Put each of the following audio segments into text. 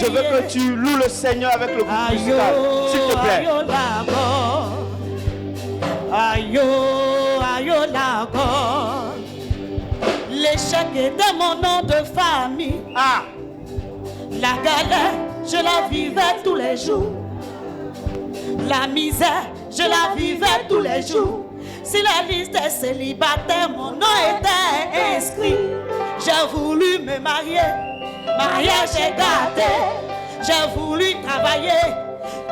Je veux que tu loues le Seigneur avec le groupe musical, s'il te plaît. L'échec était mon nom de famille. Ah. La galère, je la vivais tous les jours. La misère, je la vivais tous les jours. Si la liste des célibataires, mon nom était inscrit. J'ai voulu me marier, mariage est gâté. J'ai voulu travailler,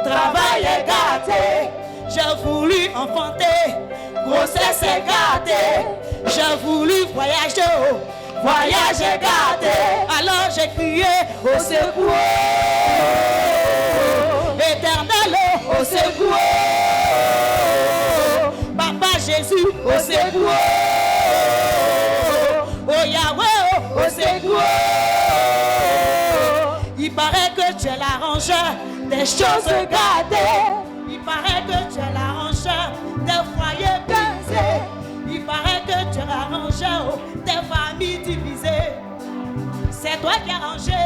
travail est gâté. J'ai voulu enfanter, grossesse est gâtée. J'ai voulu voyager, voyage est gâté. Alors j'ai crié au secours, Éternel, au secours. Papa Jésus, au secours. Oh Yahweh, au secours. Il paraît que tu es l'arrangeur des choses gâtées. Il paraît que tu es l'arrangeur des foyers brisés. Il paraît que tu es l'arrangeur des familles divisées. C'est toi qui as arrangé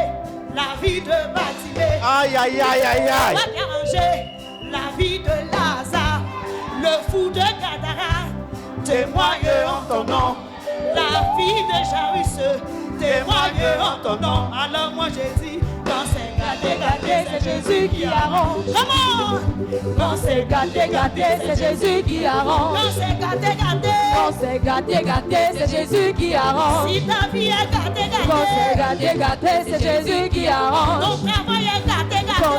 la vie de Bartimée. Aïe, aïe, aïe, aïe, aïe. C'est toi qui as arrangé la vie de Lazare, le fou de Gadara. Témoigne en ton nom. La fille de Jairus, témoigne en ton nom. Alors moi j'ai dit, quand c'est gâté, c'est Jésus qui arrange. Comment? Quand c'est gâté, c'est Jésus qui arrange. Quand c'est gâté, c'est Jésus qui arrange. Si ta vie est gâtée, quand c'est gâté, c'est Jésus qui arrange. Ton travail est gâté, quand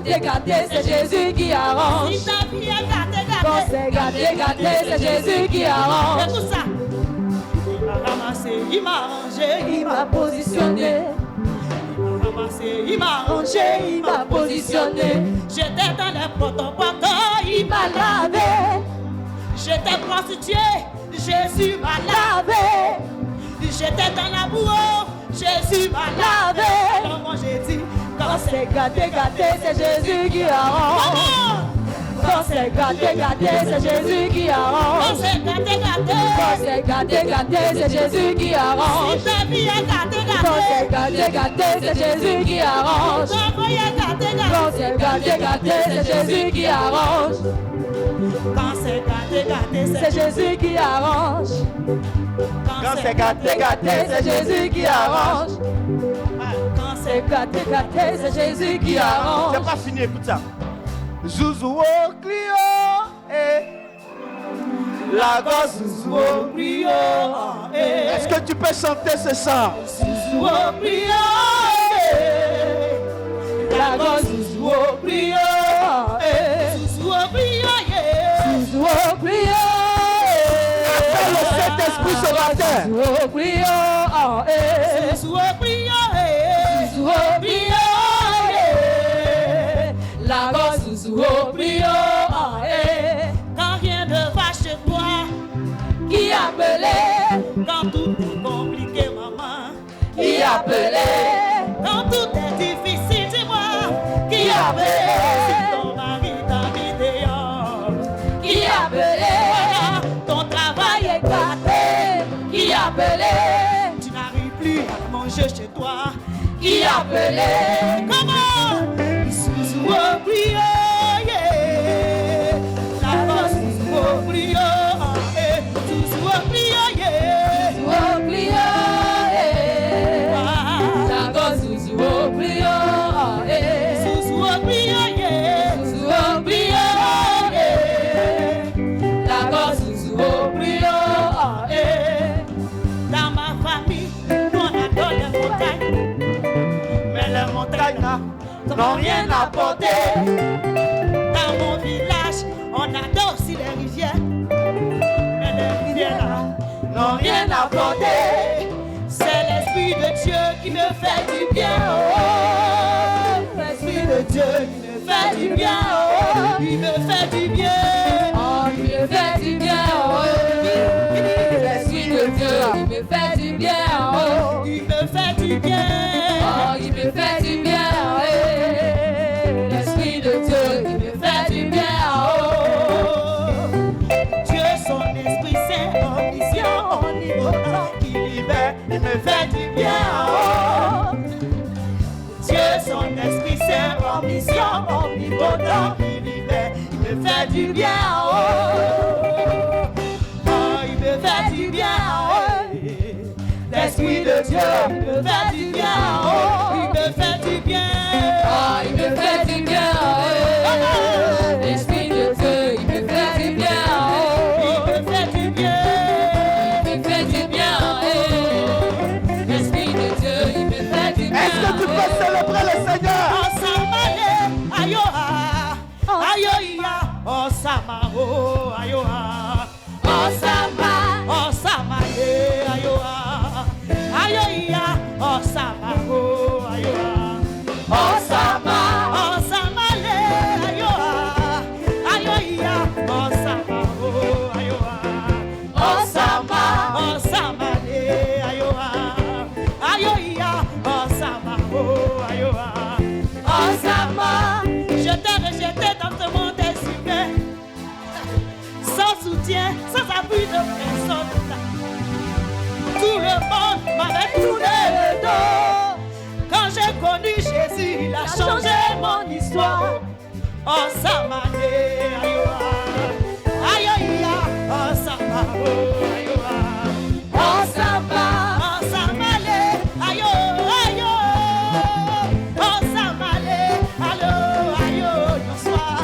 c'est gâté, c'est Jésus qui arrange. Si ta vie est gâtée, quand c'est gâté, c'est Jésus qui arrange. Écoute ça. Il m'a ramassé, il m'a arrangé, il m'a positionné. Il m'a rangé, il m'a positionné. J'étais dans les potes, il m'a lavé. J'étais prostituée, Jésus m'a lavé. J'étais dans la boue, Jésus m'a lavé. Alors moi j'ai dit, quand c'est gâté, c'est Jésus qui arrange. Quand c'est gâté, c'est Jésus qui arrange. Quand c'est gâté, c'est Jésus qui arrange. Si ta vie est gâtée, quand c'est gâté, c'est Jésus qui arrange. Quand c'est gâté, c'est Jésus qui arrange. Quand c'est gâté, c'est Jésus qui arrange. Quand c'est gâté, c'est Jésus qui arrange. Quand c'est gâté, c'est Jésus qui arrange. C'est pas fini, écoute ça. Zouzou au Clio, la gosse Zouzou au Clio. Est-ce que tu peux chanter ce chant? Zouzou au Clio, la gosse Zouzou au Clio. Zouzou au Clio, Zouzou au Clio. Appelle le Saint-Esprit sur la terre. Zouzou au Clio, Zouzou au Clio, Zouzou au Clio. La gosse Zouzou au Clio. Quand rien ne va chez toi, qui appelait? Quand tout est compliqué, maman, qui appelait? Quand tout est difficile, dis-moi, qui appelait? Si ton mari t'a mis dehors, qui appelait? Ton travail est gâté, qui appelait? Tu n'arrives plus à manger chez toi, qui appelait? Comment? Zouzou au Clio, yeah. La gosse Zouzou au Clio, Zouzou au Clio, yeah. Zouzou au Clio, yeah. La gosse Zouzou au Clio, yeah. Zouzou au Clio, yeah. Zouzou au Clio, yeah. La gosse Zouzou au Clio, yeah. Dans ma famille, on adore les montagnes, mais les montagnes là n'ont rien apporté. Dans mon village, on adore aussi les rivières, mais les rivières là n'ont rien apporté. C'est l'Esprit de Dieu qui me fait du bien, oh. L'Esprit de Dieu qui me fait du bien, oh. Il me fait du bien, oh. Il me fait du bien, oh. L'Esprit de Dieu qui me fait du bien, oh. Il me fait du bien, oh. Il me fait du bien, oh. L'Esprit de Dieu qui me fait du bien, oh. Dieu, son Esprit Saint, omniscient, omnipotent, qui libère, il me fait du bien, oh. Dieu, son Esprit omniscient, omnipotent, il me fait du bien en haut. Oh, il me fait du bien en haut. L'Esprit de Dieu, il me fait du bien en haut. Il me fait du bien. Oh, il me fait du bien en haut. L'Esprit de Dieu, il me fait du bien en haut. Il me fait du bien. Il me fait du bien en haut. L'Esprit de Dieu, il me fait du bien. Est-ce que tu peux célébrer le Seigneur? Osama, oh, ayoa. Osama, Osama, ayoa. Ayoia, Osama, oh, ayoa. Osama, Osama, le, ayoa. Ayoia, Osama, oh, ayoa. Osama, Osama, le, ayoa. Ayoia, Osama, oh, ayoa. Osama, je t'ai rejeté dans ce monde. Sans soutien, sans appui de personne. Tout le monde m'avait tourné le dos. Quand j'ai connu Jésus, il a changé mon histoire. Oh, ça m'a dit, ayoa. Ayoia, oh, ça m'a, oh, ayoa. Oh, ça m'a, ayo, ayo. Oh, ça m'a, ayo, ayo, bonsoir.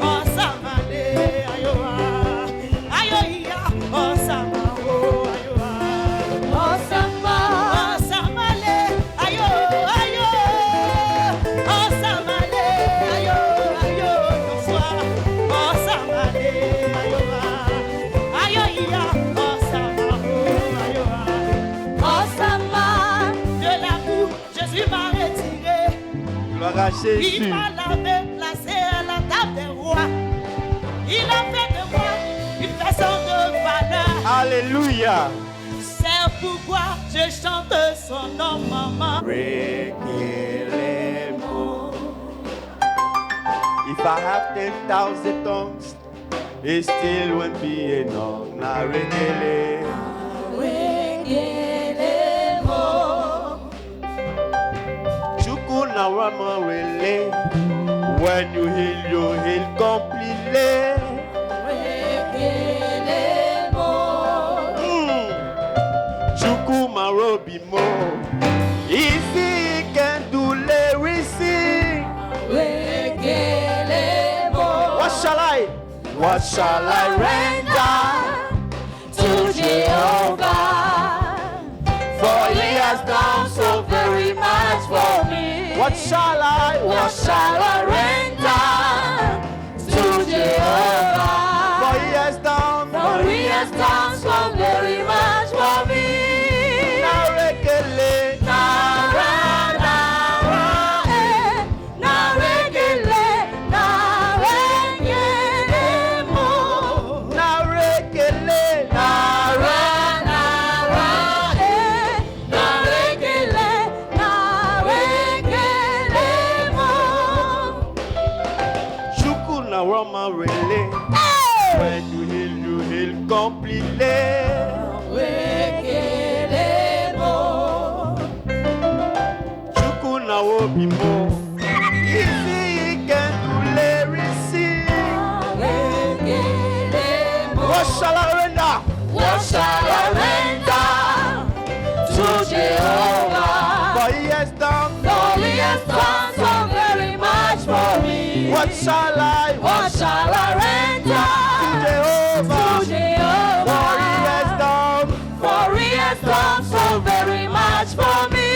Oh, ça m'a, ayoa. Il m'a lavé, placé à la table des rois. Il a fait de moi une personne de valeur. Alléluia. C'est pourquoi je chante son nom, maman. If I have 10,000 tongues, it still won't be enough. Na regele. Chuku na wama wele. When you heal completely. Chuku marobi mo. Easy can do lyricism. What shall I render to Jehovah? For he has done so very much for me. What shall I render to Jehovah? For he has done so very much for me. When you heal completely. Chuku na wobi mo. Easy can do lyricism. What shall I render? What shall I render to Jehovah? For he has done so very much for me. What shall I render to Jehovah? For he has done so very much for me.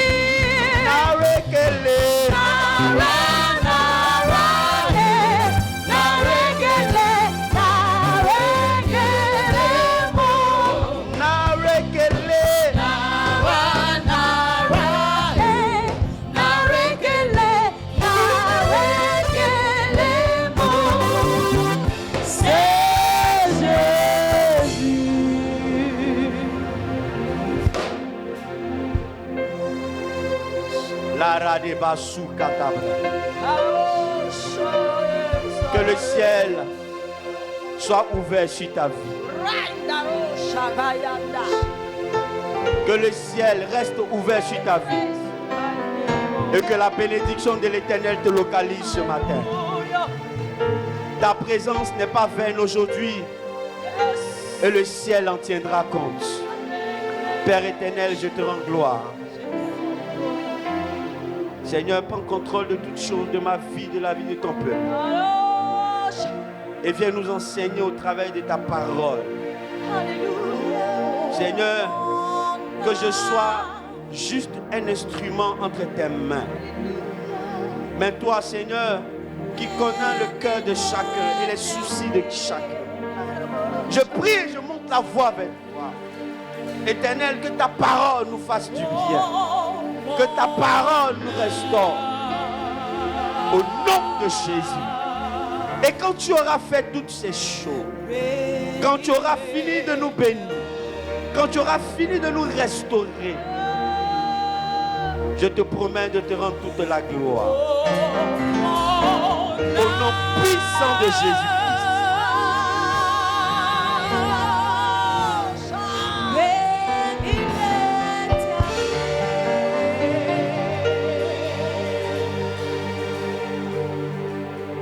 Que le ciel soit ouvert sur ta vie. Que le ciel reste ouvert sur ta vie. Et que la bénédiction de l'Éternel te localise ce matin. Ta présence n'est pas vaine aujourd'hui. Et le ciel en tiendra compte. Père éternel, je te rends gloire. Seigneur, prends contrôle de toutes choses, de ma vie, de la vie de ton peuple. Et viens nous enseigner au travers de ta parole. Seigneur, que je sois juste un instrument entre tes mains. Mais toi, Seigneur, qui connais le cœur de chacun et les soucis de chacun. Je prie et je monte la voix vers toi. Éternel, que ta parole nous fasse du bien. Que ta parole nous restaure. Au nom de Jésus. Et quand tu auras fait toutes ces choses, quand tu auras fini de nous bénir, quand tu auras fini de nous restaurer, je te promets de te rendre toute la gloire. Au nom puissant de Jésus-Christ.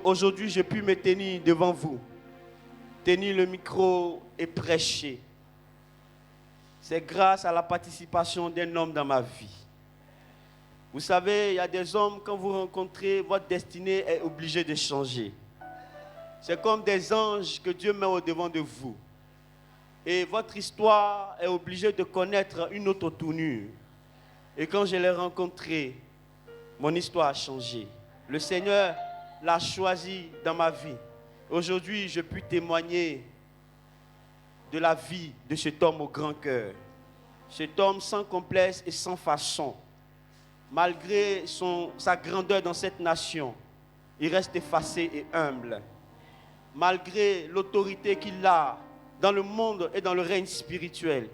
Aujourd'hui, j'ai pu me tenir devant vous, tenir le micro et prêcher. C'est grâce à la participation d'un homme dans ma vie. Vous savez, il y a des hommes, quand vous rencontrez, votre destinée est obligée de changer. C'est comme des anges que Dieu met au devant de vous. Et votre histoire est obligée de connaître une autre tournure. Et quand je l'ai rencontré, mon histoire a changé. Le Seigneur l'a choisi dans ma vie. Aujourd'hui, je puis témoigner de la vie de cet homme au grand cœur. Cet homme sans complexe et sans façon. Malgré sa grandeur dans cette nation, il reste effacé et humble. Malgré l'autorité qu'il a dans le monde et dans le règne spirituel,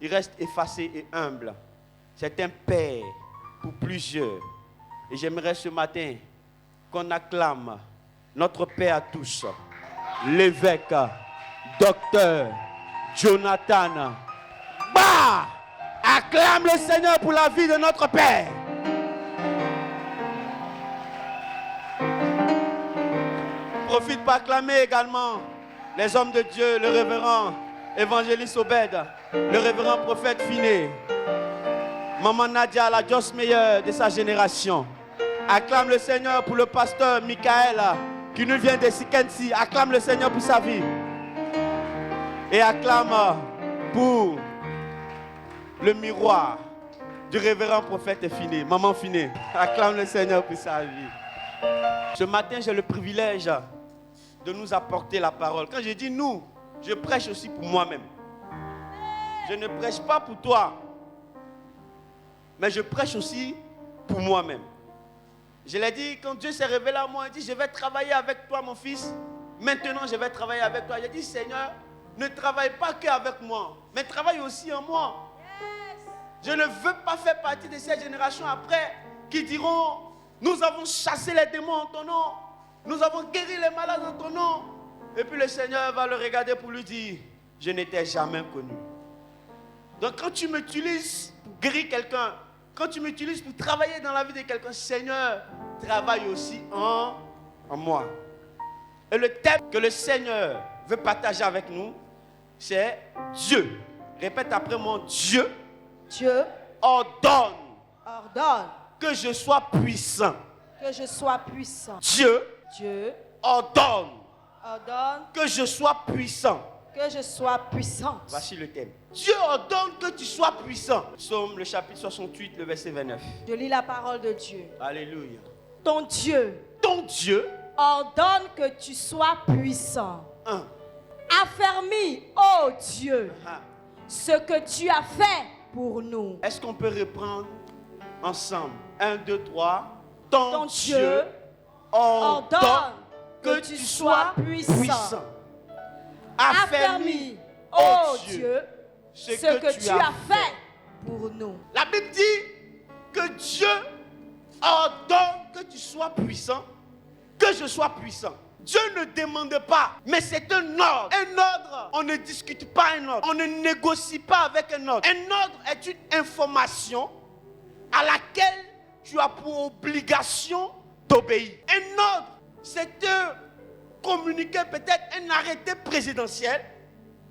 il reste effacé et humble. C'est un père pour plusieurs. Et j'aimerais ce matin qu'on acclame notre Père à tous, l'évêque, docteur Jonathan. Bah! Acclame le Seigneur pour la vie de notre Père. Profite pour acclamer également les hommes de Dieu, le révérend évangéliste Obed, le révérend prophète Finé, maman Nadia, la Joss meilleure de sa génération. Acclame le Seigneur pour le pasteur Michael qui nous vient de Sikensi. Acclame le Seigneur pour sa vie. Et acclame pour le miroir du révérend prophète Finé, maman Finé. Acclame le Seigneur pour sa vie. Ce matin, j'ai le privilège de nous apporter la parole. Quand je dis nous, je prêche aussi pour moi-même. Je ne prêche pas pour toi, mais je prêche aussi pour moi-même. Je l'ai dit, quand Dieu s'est révélé à moi, il dit, je vais travailler avec toi, mon fils. Maintenant, je vais travailler avec toi. J'ai dit, Seigneur, ne travaille pas qu'avec moi, mais travaille aussi en moi. Je ne veux pas faire partie de cette génération après qui diront, nous avons chassé les démons en ton nom. Nous avons guéri les malades en ton nom. Et puis le Seigneur va le regarder pour lui dire, je ne t'ai jamais connu. Donc quand tu m'utilises pour guérir quelqu'un, quand tu m'utilises pour travailler dans la vie de quelqu'un, Seigneur, travaille aussi en moi. Et le thème que le Seigneur veut partager avec nous, c'est Dieu. Répète après moi, Dieu. Dieu ordonne que je sois puissant. Que je sois puissant. Dieu ordonne que je sois puissant. Que je sois puissante. Voici le thème. Dieu ordonne que tu sois puissant. Psaume le chapitre 68, le verset 29. Je lis la parole de Dieu. Alléluia. Ton Dieu ordonne que tu sois puissant. Affermis, ô Dieu, ce que tu as fait pour nous. Est-ce qu'on peut reprendre ensemble? 1, 2, 3. Ton Dieu ordonne que tu sois puissant. Affermis, ô Dieu, ce que tu as fait pour nous. La Bible dit que Dieu ordonne que tu sois puissant, que je sois puissant. Dieu ne demande pas, mais c'est un ordre. Un ordre, on ne discute pas un ordre. On ne négocie pas avec un ordre. Un ordre est une information à laquelle tu as pour obligation d'obéir. Un ordre, c'est un communiqué, peut-être un arrêté présidentiel,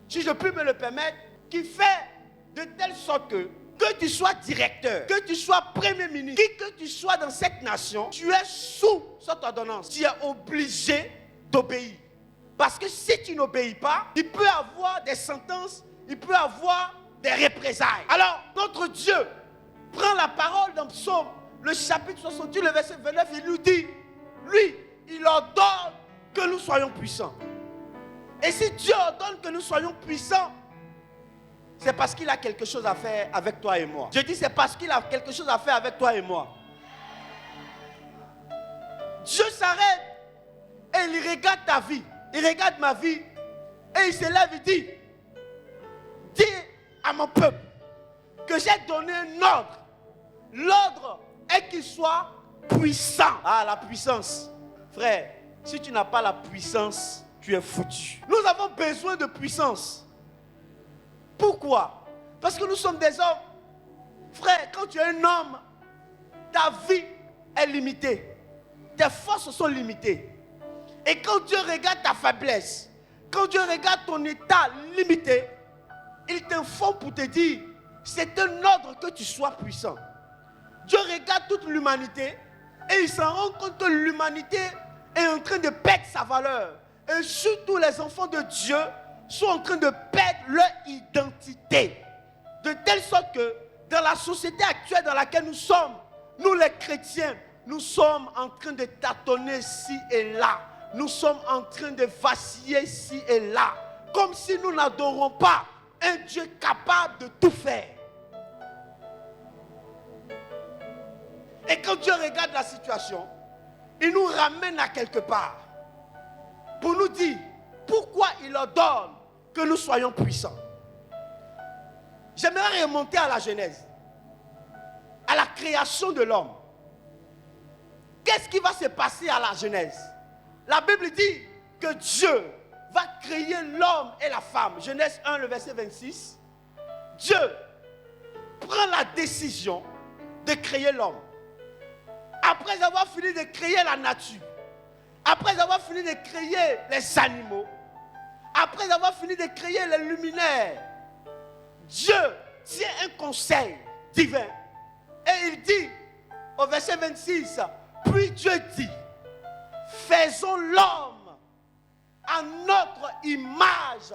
si je puis me le permettre, qui fait de telle sorte que tu sois directeur, que tu sois premier ministre, qui que tu sois dans cette nation, tu es sous cette ordonnance. Tu es obligé d'obéir. Parce que si tu n'obéis pas, il peut y avoir des sentences, il peut y avoir des représailles. Alors, notre Dieu prend la parole dans Psaume, le chapitre 68, le verset 29, il nous dit, lui, il ordonne que nous soyons puissants. Et si Dieu ordonne que nous soyons puissants, c'est parce qu'il a quelque chose à faire avec toi et moi. Je dis c'est parce qu'il a quelque chose à faire avec toi et moi. Dieu s'arrête et il regarde ta vie. Il regarde ma vie et il se lève et dit, dis à mon peuple que j'ai donné un ordre. L'ordre est qu'il soit puissant. Ah, la puissance. Frère, si tu n'as pas la puissance, tu es foutu. Nous avons besoin de puissance. Pourquoi? Parce que nous sommes des hommes. Frère, quand tu es un homme, ta vie est limitée. Tes forces sont limitées. Et quand Dieu regarde ta faiblesse, quand Dieu regarde ton état limité, il t'informe pour te dire, c'est un ordre que tu sois puissant. Dieu regarde toute l'humanité et il s'en rend compte que l'humanité est en train de perdre sa valeur. Et surtout les enfants de Dieu sont en train de perdre leur identité. De telle sorte que dans la société actuelle dans laquelle nous sommes, nous les chrétiens, nous sommes en train de tâtonner ici et là. Nous sommes en train de vaciller ici et là. Comme si nous n'adorons pas un Dieu capable de tout faire. Et quand Dieu regarde la situation, il nous ramène à quelque part. Pour nous dire pourquoi il ordonne que nous soyons puissants. J'aimerais remonter à la Genèse, à la création de l'homme. Qu'est-ce qui va se passer à la Genèse? La Bible dit que Dieu va créer l'homme et la femme. Genèse 1, le verset 26. Dieu prend la décision de créer l'homme. Après avoir fini de créer la nature, après avoir fini de créer les animaux, après avoir fini de créer les luminaires, Dieu tient un conseil divin. Et il dit, au verset 26, puis Dieu dit, faisons l'homme à notre image,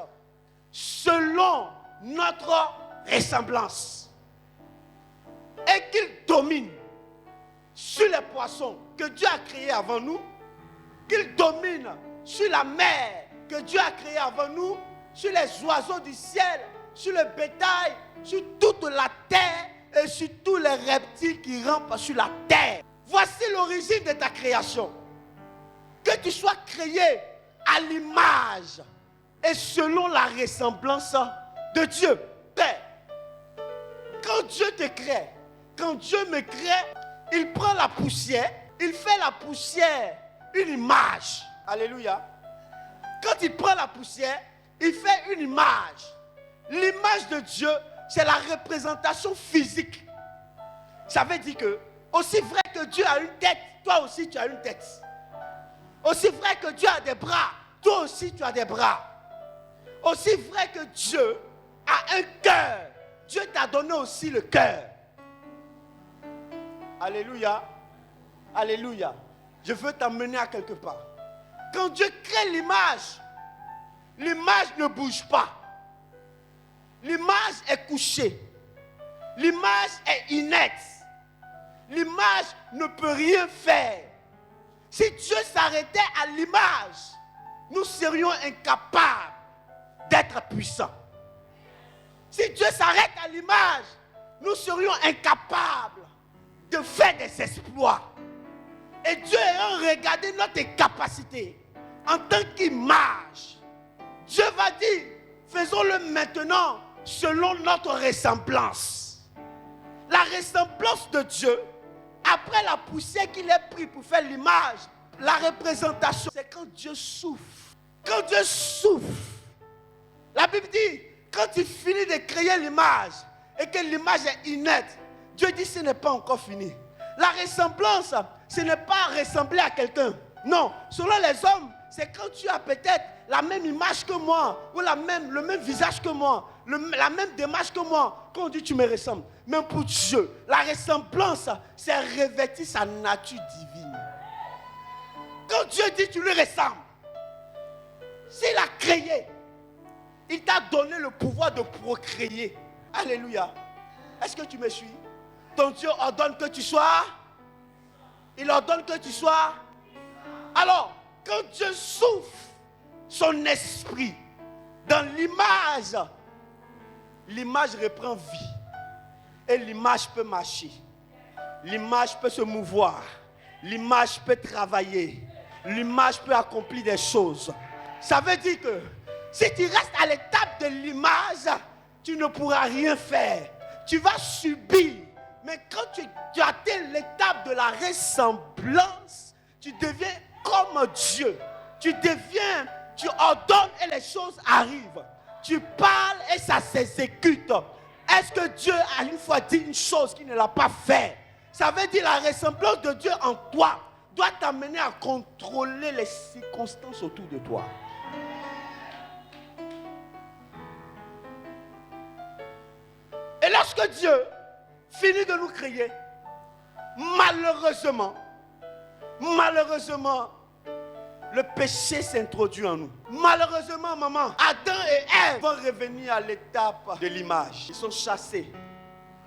selon notre ressemblance. Et qu'il domine sur les poissons que Dieu a créés avant nous, qu'il domine sur la mer que Dieu a créée avant nous, sur les oiseaux du ciel, sur le bétail, sur toute la terre et sur tous les reptiles qui rampent sur la terre. Voici l'origine de ta création. Que tu sois créé à l'image et selon la ressemblance de Dieu. Quand Dieu te crée, quand Dieu me crée, il prend la poussière, il fait la poussière une image. Alléluia. Quand il prend la poussière, il fait une image. L'image de Dieu, c'est la représentation physique. Ça veut dire que, aussi vrai que Dieu a une tête, toi aussi tu as une tête. Aussi vrai que Dieu a des bras, toi aussi tu as des bras. Aussi vrai que Dieu a un cœur, Dieu t'a donné aussi le cœur. Alléluia. Alléluia. Je veux t'emmener à quelque part. Quand Dieu crée l'image, l'image ne bouge pas. L'image est couchée. L'image est inerte. L'image ne peut rien faire. Si Dieu s'arrêtait à l'image, nous serions incapables d'être puissants. Si Dieu s'arrête à l'image, nous serions incapables de faire des exploits. Et Dieu ayant regardé notre capacité en tant qu'image, Dieu va dire, faisons-le maintenant selon notre ressemblance. La ressemblance de Dieu, après la poussière qu'il a pris pour faire l'image, la représentation, c'est quand Dieu souffle. Quand Dieu souffle, la Bible dit, quand il finit de créer l'image et que l'image est inerte, Dieu dit ce n'est pas encore fini. La ressemblance, ce n'est pas ressembler à quelqu'un. Non, selon les hommes, c'est quand tu as peut-être la même image que moi, ou le même visage que moi, la même démarche que moi, quand on dit tu me ressembles. Même pour Dieu, la ressemblance, c'est revêtir sa nature divine. Quand Dieu dit tu lui ressembles, s'il a créé, il t'a donné le pouvoir de procréer. Alléluia. Est-ce que tu me suis? Ton Dieu ordonne que tu sois. Il ordonne que tu sois. Alors, quand Dieu souffle son esprit dans l'image, l'image reprend vie. Et l'image peut marcher. L'image peut se mouvoir. L'image peut travailler. L'image peut accomplir des choses. Ça veut dire que si tu restes à l'étape de l'image, tu ne pourras rien faire. Tu vas subir. Mais quand tu atteins l'étape de la ressemblance, tu deviens comme Dieu. Tu ordonnes et les choses arrivent. Tu parles et ça s'exécute. Est-ce que Dieu a une fois dit une chose qu'il ne l'a pas fait? Ça veut dire la ressemblance de Dieu en toi doit t'amener à contrôler les circonstances autour de toi. Et lorsque Dieu finit de nous créer, malheureusement, le péché s'introduit en nous. Malheureusement, maman, Adam et Ève vont revenir à l'étape de l'image. Ils sont chassés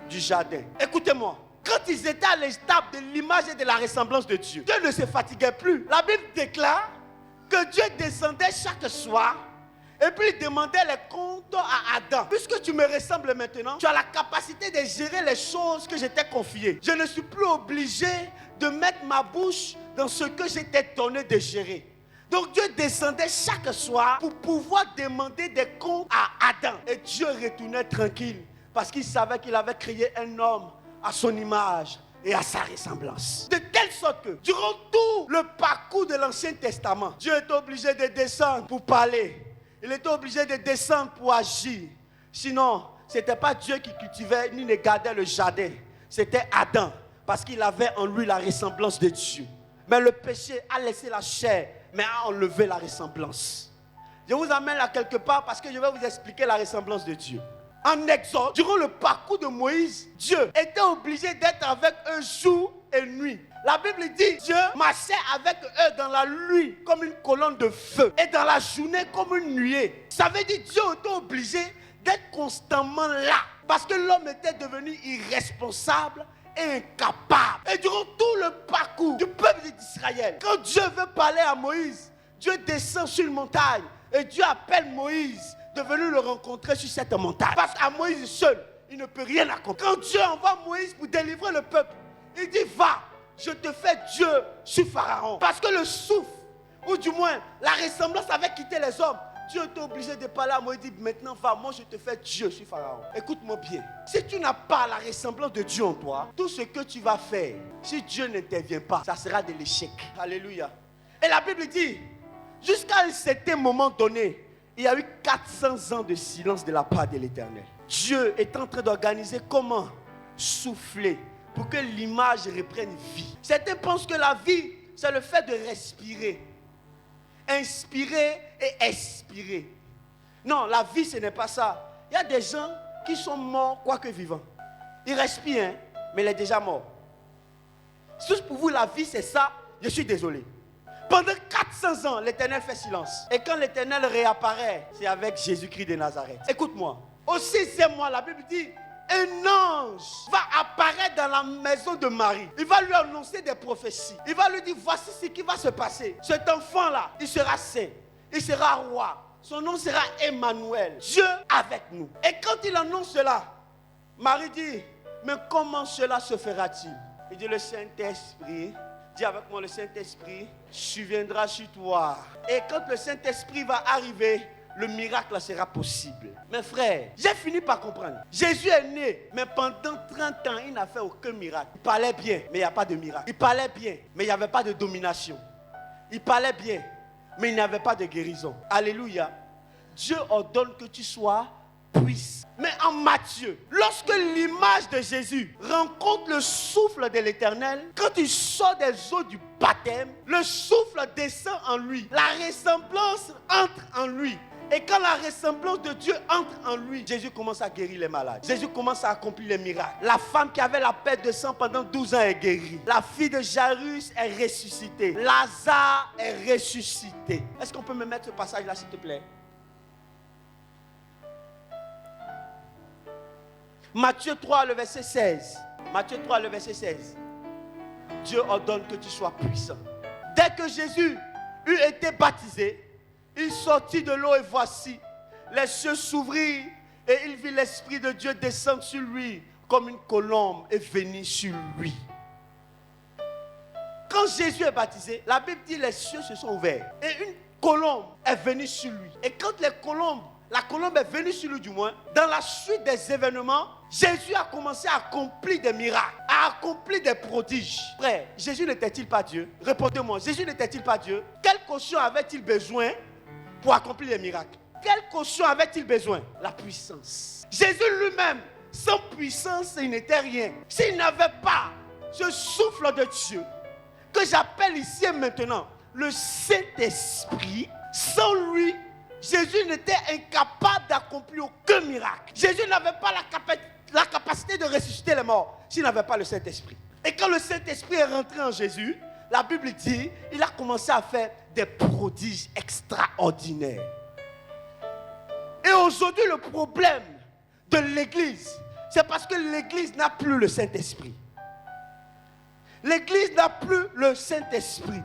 du jardin. Écoutez-moi, quand ils étaient à l'étape de l'image et de la ressemblance de Dieu, Dieu ne se fatiguait plus. La Bible déclare que Dieu descendait chaque soir et puis il demandait les comptes à Adam. Puisque tu me ressembles maintenant, tu as la capacité de gérer les choses que je t'ai confiées. Je ne suis plus obligé de mettre ma bouche dans ce que je t'ai donné de gérer. Donc Dieu descendait chaque soir pour pouvoir demander des comptes à Adam. Et Dieu retournait tranquille parce qu'il savait qu'il avait créé un homme à son image et à sa ressemblance. De telle sorte que durant tout le parcours de l'Ancien Testament, Dieu était obligé de descendre pour parler. Il était obligé de descendre pour agir. Sinon, ce n'était pas Dieu qui cultivait ni ne gardait le jardin. C'était Adam parce qu'il avait en lui la ressemblance de Dieu. Mais le péché a laissé la chair, mais a enlevé la ressemblance. Je vous amène là quelque part parce que je vais vous expliquer la ressemblance de Dieu. En Exode, durant le parcours de Moïse, Dieu était obligé d'être avec eux jour et nuit. La Bible dit, Dieu marchait avec eux dans la nuit comme une colonne de feu et dans la journée comme une nuée. Ça veut dire que Dieu était obligé d'être constamment là parce que l'homme était devenu irresponsable et incapable. Et durant tout le parcours du peuple d'Israël, quand Dieu veut parler à Moïse, Dieu descend sur une montagne et Dieu appelle Moïse de venir le rencontrer sur cette montagne. Parce qu'à Moïse seul, il ne peut rien accomplir. Quand Dieu envoie Moïse pour délivrer le peuple, il dit va, je te fais Dieu sur Pharaon. Parce que le souffle, ou du moins la ressemblance avait quitté les hommes. Dieu était obligé de parler à Moïse. Il dit maintenant va, moi je te fais Dieu sur Pharaon. Écoute-moi bien. Si tu n'as pas la ressemblance de Dieu en toi, tout ce que tu vas faire, si Dieu n'intervient pas, ça sera de l'échec. Alléluia. Et la Bible dit, jusqu'à un certain moment donné, il y a eu 400 ans de silence de la part de l'Éternel. Dieu est en train d'organiser comment souffler pour que l'image reprenne vie. Certains pensent que la vie, c'est le fait de respirer. Inspirer et expirer. Non, la vie, ce n'est pas ça. Il y a des gens qui sont morts, quoique vivants. Ils respirent, hein, mais il est déjà mort. Si pour vous, la vie, c'est ça, je suis désolé. Pendant 400 ans, l'Éternel fait silence. Et quand l'Éternel réapparaît, c'est avec Jésus-Christ de Nazareth. Écoute-moi. Au 6e mois, la Bible dit, un ange va apparaître dans la maison de Marie. Il va lui annoncer des prophéties. Il va lui dire, voici ce qui va se passer. Cet enfant-là, il sera saint. Il sera roi. Son nom sera Emmanuel. Dieu avec nous. Et quand il annonce cela, Marie dit, mais comment cela se fera-t-il? Il dit, le Saint-Esprit, dis avec moi, le Saint-Esprit surviendra sur toi. Et quand le Saint-Esprit va arriver, le miracle sera possible. Mes frères, j'ai fini par comprendre. Jésus est né, mais pendant 30 ans, il n'a fait aucun miracle. Il parlait bien, mais il n'y a pas de miracle. Il parlait bien, mais il n'y avait pas de domination. Il parlait bien, mais il n'y avait pas de guérison. Alléluia. Dieu ordonne que tu sois puissant. Mais en Matthieu, lorsque l'image de Jésus rencontre le souffle de l'Éternel, quand il sort des eaux du baptême, le souffle descend en lui. La ressemblance entre en lui. Et quand la ressemblance de Dieu entre en lui, Jésus commence à guérir les malades. Jésus commence à accomplir les miracles. La femme qui avait la perte de sang pendant 12 ans est guérie. La fille de Jairus est ressuscitée. Lazare est ressuscité. Est-ce qu'on peut me mettre ce passage-là, s'il te plaît? Matthieu 3, le verset 16. Matthieu 3, le verset 16. Dieu ordonne que tu sois puissant. Dès que Jésus eut été baptisé, il sortit de l'eau et voici, les cieux s'ouvrirent et il vit l'Esprit de Dieu descendre sur lui comme une colombe et venir sur lui. Quand Jésus est baptisé, la Bible dit les cieux se sont ouverts et une colombe est venue sur lui. Et quand la colombe est venue sur lui du moins, dans la suite des événements, Jésus a commencé à accomplir des miracles, à accomplir des prodiges. Frère, Jésus n'était-il pas Dieu? Répondez-moi, Jésus n'était-il pas Dieu? Quelle caution avait-il besoin pour accomplir les miracles? Quelle caution avait-il besoin? La puissance. Jésus lui-même, sans puissance, il n'était rien. S'il n'avait pas ce souffle de Dieu, que j'appelle ici et maintenant le Saint-Esprit, sans lui, Jésus n'était incapable d'accomplir aucun miracle. Jésus n'avait pas la capacité de ressusciter les morts s'il n'avait pas le Saint-Esprit. Et quand le Saint-Esprit est rentré en Jésus, la Bible dit, il a commencé à faire des prodiges extraordinaires. Et aujourd'hui, le problème de l'Église, c'est parce que l'Église n'a plus le Saint-Esprit. L'Église n'a plus le Saint-Esprit.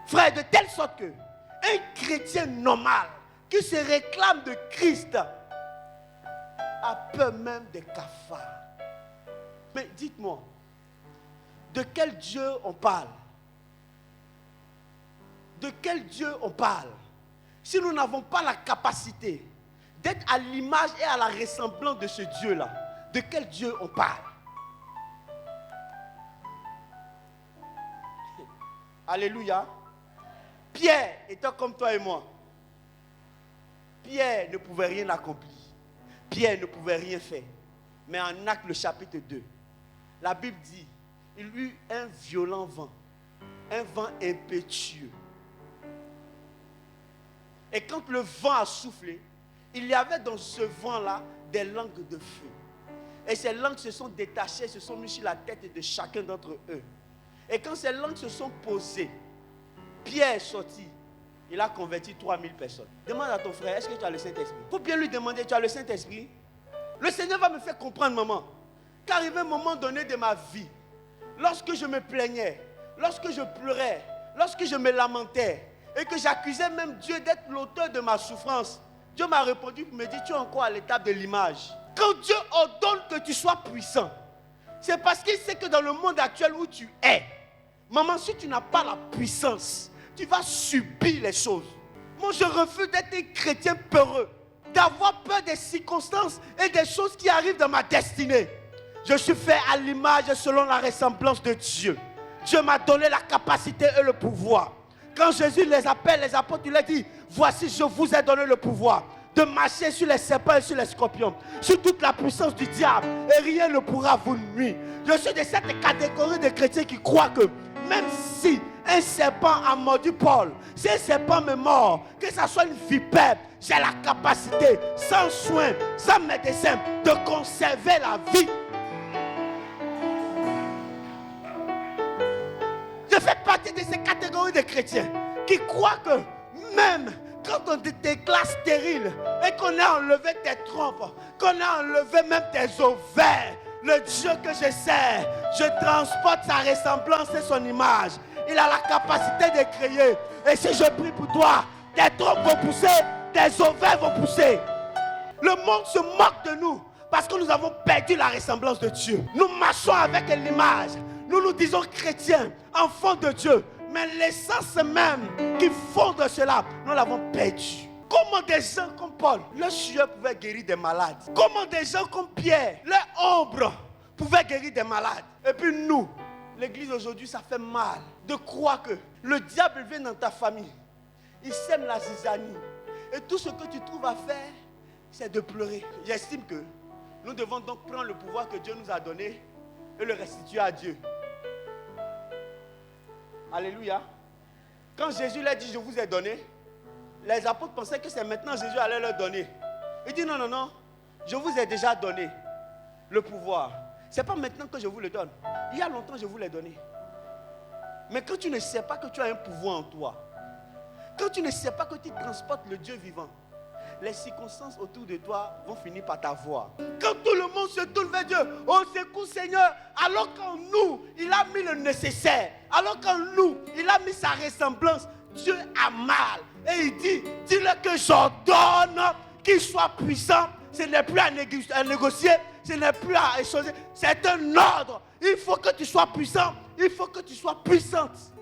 Frère, de telle sorte que un chrétien normal qui se réclame de Christ a peur même des cafards. Mais dites-moi, de quel Dieu on parle? De quel Dieu on parle? Si nous n'avons pas la capacité d'être à l'image et à la ressemblance de ce Dieu-là, de quel Dieu on parle? Alléluia. Pierre étant comme toi et moi, Pierre ne pouvait rien accomplir. Pierre ne pouvait rien faire. Mais en Actes, le chapitre 2, la Bible dit, il eut un violent vent, un vent impétueux. Et quand le vent a soufflé, il y avait dans ce vent-là des langues de feu. Et ces langues se sont détachées, se sont mises sur la tête de chacun d'entre eux. Et quand ces langues se sont posées, Pierre est sorti. Il a converti 3000 personnes. Demande à ton frère, est-ce que tu as le Saint-Esprit? Il faut bien lui demander, tu as le Saint-Esprit? Le Seigneur va me faire comprendre, maman, qu'arrivé un moment donné de ma vie, lorsque je me plaignais, lorsque je pleurais, lorsque je me lamentais, et que j'accusais même Dieu d'être l'auteur de ma souffrance, Dieu m'a répondu, il me dit, tu es encore à l'étape de l'image. Quand Dieu ordonne que tu sois puissant, c'est parce qu'il sait que dans le monde actuel où tu es, maman, si tu n'as pas la puissance, tu vas subir les choses. Moi, je refuse d'être un chrétien peureux, d'avoir peur des circonstances et des choses qui arrivent dans ma destinée. Je suis fait à l'image et selon la ressemblance de Dieu. Dieu m'a donné la capacité et le pouvoir. Quand Jésus les appelle, les apôtres, il leur dit, voici, je vous ai donné le pouvoir de marcher sur les serpents et sur les scorpions, sur toute la puissance du diable, et rien ne pourra vous nuire. Je suis de cette catégorie de chrétiens qui croient que même si un serpent a mordu Paul, si un serpent me mord, que ce soit une vipère, j'ai la capacité, sans soin, sans médecin, de conserver la vie. Je fais partie de ces catégories de chrétiens qui croient que même quand on déclare stérile et qu'on a enlevé tes trompes, qu'on a enlevé même tes ovaires, le Dieu que je sers, je transporte sa ressemblance et son image. Il a la capacité de créer. Et si je prie pour toi, tes trompes vont pousser, tes ovaires vont pousser. Le monde se moque de nous parce que nous avons perdu la ressemblance de Dieu. Nous marchons avec l'image. Nous nous disons chrétiens, enfants de Dieu. Mais l'essence même qui fonde cela, nous l'avons perdu. Comment des gens comme Paul, leur sueur pouvait guérir des malades? Comment des gens comme Pierre, leur ombre pouvait guérir des malades? Et puis nous, l'église aujourd'hui, ça fait mal de croire que le diable vient dans ta famille. Il sème la zizanie. Et tout ce que tu trouves à faire, c'est de pleurer. J'estime que nous devons donc prendre le pouvoir que Dieu nous a donné et le restituer à Dieu. Alléluia. Quand Jésus leur dit, je vous ai donné, les apôtres pensaient que c'est maintenant que Jésus allait leur donner. Il dit, non, non, non, je vous ai déjà donné le pouvoir. Ce n'est pas maintenant que je vous le donne. Il y a longtemps, je vous l'ai donné. Mais quand tu ne sais pas que tu as un pouvoir en toi, quand tu ne sais pas que tu transportes le Dieu vivant, les circonstances autour de toi vont finir par t'avoir. Quand tout le monde se tourne vers Dieu, au secours Seigneur, alors qu'en nous, il a mis le nécessaire, alors qu'en nous, il a mis sa ressemblance, Dieu a mal. Et il dit, dis-le que j'ordonne qu'il soit puissant. Ce n'est plus à négocier, ce n'est plus à échanger, c'est un ordre. Il faut que tu sois puissant, il faut que tu sois puissante.